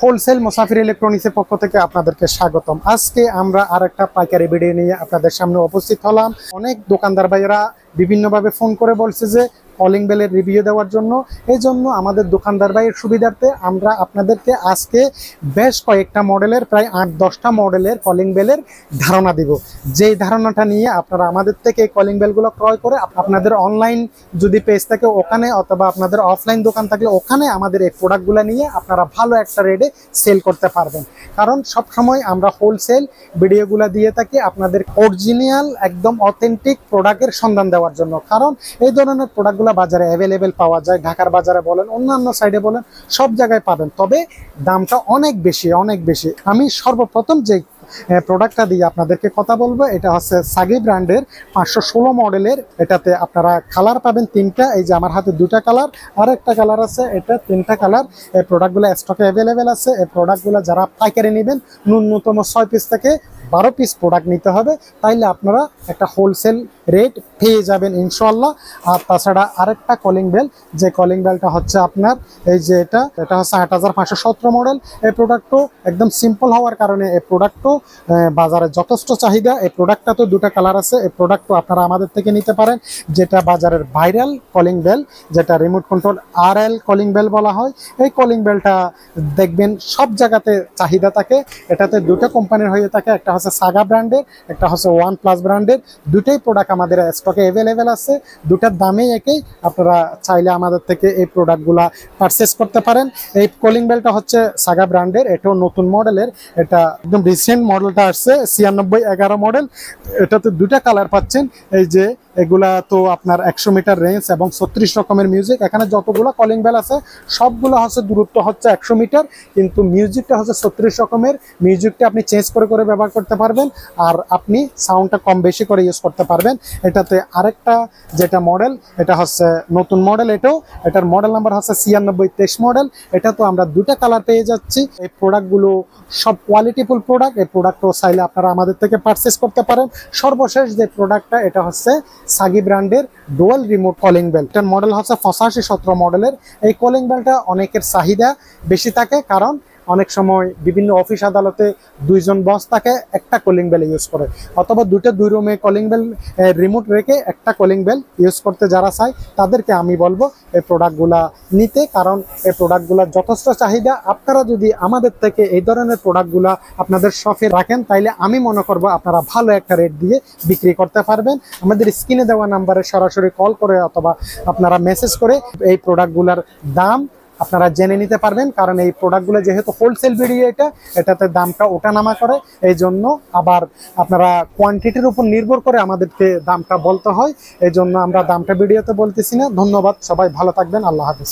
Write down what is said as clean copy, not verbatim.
Wholesale মুসাফির ইলেকট্রনিক্সের পক্ষ থেকে আপনাদেরকে স্বাগতম। আজকে আমরা আরেকটা পাইকারি ভিডিও নিয়ে আপনাদের সামনে উপস্থিত হলাম। অনেক দোকানদার ভাইয়েরা বিভিন্নভাবে ফোন করে বলছে যে কলিং বেলের রিভিউ দেওয়ার জন্য। এই জন্য আমাদের দোকানদার ভাইয়ের সুবিধার্থে আমরা আপনাদেরকে আজকে বেশ কয়েকটা মডেলের প্রায় 8-10টা মডেলের কলিং বেলের ধারণা দিব। যেই ধারণাটা নিয়ে আপনারা আমাদের থেকে কলিং বেলগুলো ক্রয় করে আপনাদের অনলাইন যদি পেজ থাকে ওখানে, অথবা আপনাদের অফলাইন দোকান থাকলে ওখানে আমাদের এই প্রোডাক্টগুলো নিয়ে আপনারা ভালো একটা রেটে সেল করতে পারবেন। কারণ সবসময় আমরা হোলসেল ভিডিওগুলো দিয়ে থাকি আপনাদের অরিজিনাল একদম অথেন্টিক প্রোডাক্টের সন্ধান দেওয়ার জন্য। কারণ এই ধরনের প্রোডাক্টগুলো বাজারে অ্যাভেলেবেল পাওয়া যায়, ঢাকার বাজারে বলেন, অন্যান্য সাইডে বলেন, সব জায়গায় পাবেন, তবে দামটা অনেক বেশি। আমি সর্বপ্রথম যে প্রোডাক্টটা দিয়ে আপনাদেরকে কথা বলবো এটা হচ্ছে সাগি ব্র্যান্ডের 516 মডেলের। এটাতে আপনারা কালার পাবেন 3টা। এই যে আমার হাতে 2টা কালার, আর একটা কালার আছে, এটা 3টা কালার। এই প্রোডাক্টগুলো স্টকে অ্যাভেলেবেল আছে। এই প্রোডাক্টগুলো যারা পাইকারি নেবেন ন্যূনতম 6 পিস থেকে 12 পিস প্রোডাক্ট নিতে হবে, তাইলে আপনারা একটা হোলসেল রেট পেয়ে যাবেন ইনশাল্লাহ। আর তাছাড়া আরেকটা কলিং বেল, যে কলিং বেলটা হচ্ছে আপনার এই যে এটা হচ্ছে 8517 মডেল। এই প্রোডাক্টও একদম সিম্পল হওয়ার কারণে এই প্রোডাক্টও বাজারে যথেষ্ট চাহিদা। এই প্রোডাক্টটা তো 2টা কালার আছে। এই প্রোডাক্টও আপনারা আমাদের থেকে নিতে পারেন, যেটা বাজারের ভাইরাল কলিং বেল, যেটা remote control RL calling bell বলা হয়। এই কলিং বেলটা দেখবেন সব জায়গাতে চাহিদা থাকে। এটাতে 2টা কোম্পানির হয়ে থাকে, একটা হচ্ছে সাগা ব্র্যান্ডের, একটা হচ্ছে OnePlus ব্র্যান্ডের। দুটোই প্রোডাক্ট আমাদের স্টকে অ্যাভেলেবেল আছে। দুটার দামেই একই। আপনারা চাইলে আমাদের থেকে এই প্রোডাক্টগুলা পারচেস করতে পারেন। এই কলিং বেলটা হচ্ছে সাগা ব্র্যান্ডের, এটাও নতুন মডেলের। এটা একদম রিসেন্ট মডেলটা আসছে 9611 মডেল। এটাতে 2টা কালার পাচ্ছেন। এই যে এগুলা তো আপনার 100 মিটার রেঞ্জ এবং 36 রকমের মিউজিক। এখানে যতগুলো কলিং বেল আছে সবগুলো হচ্ছে দূরত্ব হচ্ছে 100 মিটার, কিন্তু মিউজিকটা হচ্ছে 36 রকমের। মিউজিকটা আপনি চেঞ্জ করে করে ব্যবহার করতে পারবেন, আর আপনি সাউন্ডটা কম বেশি করে ইউজ করতে পারবেন। এটাতে আরেকটা যেটা মডেল, এটা হচ্ছে নতুন মডেল। এটার মডেল নাম্বার হচ্ছে 9623 মডেল। এটা তো আমরা 2টা কালার পেয়ে যাচ্ছি। এই প্রোডাক্টগুলো সব কোয়ালিটিফুল প্রোডাক্ট। এই প্রোডাক্টও চাইলে আপনারা আমাদের থেকে পারচেস করতে পারেন। সর্বশেষ যে প্রোডাক্টটা, এটা হচ্ছে সাগি ব্র্যান্ডের ডুয়াল রিমোট কলিং বেল। এটার মডেল হচ্ছে 8517 মডেলের। এই কলিং বেলটা অনেকের চাহিদা বেশি থাকে, কারণ অনেক সময় বিভিন্ন অফিস আদালতে 2জন বস থাকে, একটা কলিং বেল ইউজ করে, অথবা 2 রুমে কলিং বেল রিমোট রেখে একটা কলিং বেল ইউজ করতে যারা চায় তাদেরকে আমি বলবো এই প্রোডাক্টগুলা নিতে। কারণ এই প্রোডাক্টগুলা যথেষ্ট চাহিদা। আপনারা যদি আমাদের থেকে এই ধরনের প্রোডাক্টগুলা আপনাদের শপে রাখেন, তাইলে আমি মনে করবো আপনারা ভালো একটা রেট দিয়ে বিক্রি করতে পারবেন। আমাদের স্ক্রিনে দেওয়া নাম্বারে সরাসরি কল করে অথবা আপনারা মেসেজ করে এই প্রোডাক্টগুলার দাম আপনারা জেনে নিতে পারবেন। কারণ এই প্রোডাক্টগুলো যেহেতু হোলসেল ভিডিও, এটাতে দামটা ওঠানামা করে। এই জন্য আবার আপনারা কোয়ান্টিটির উপর নির্ভর করে আমাদেরকে দামটা বলতে হয়। এই জন্য আমরা দামটা ভিডিওতে বলতেছি না। ধন্যবাদ, সবাই ভালো থাকবেন। আল্লাহ হাফেজ।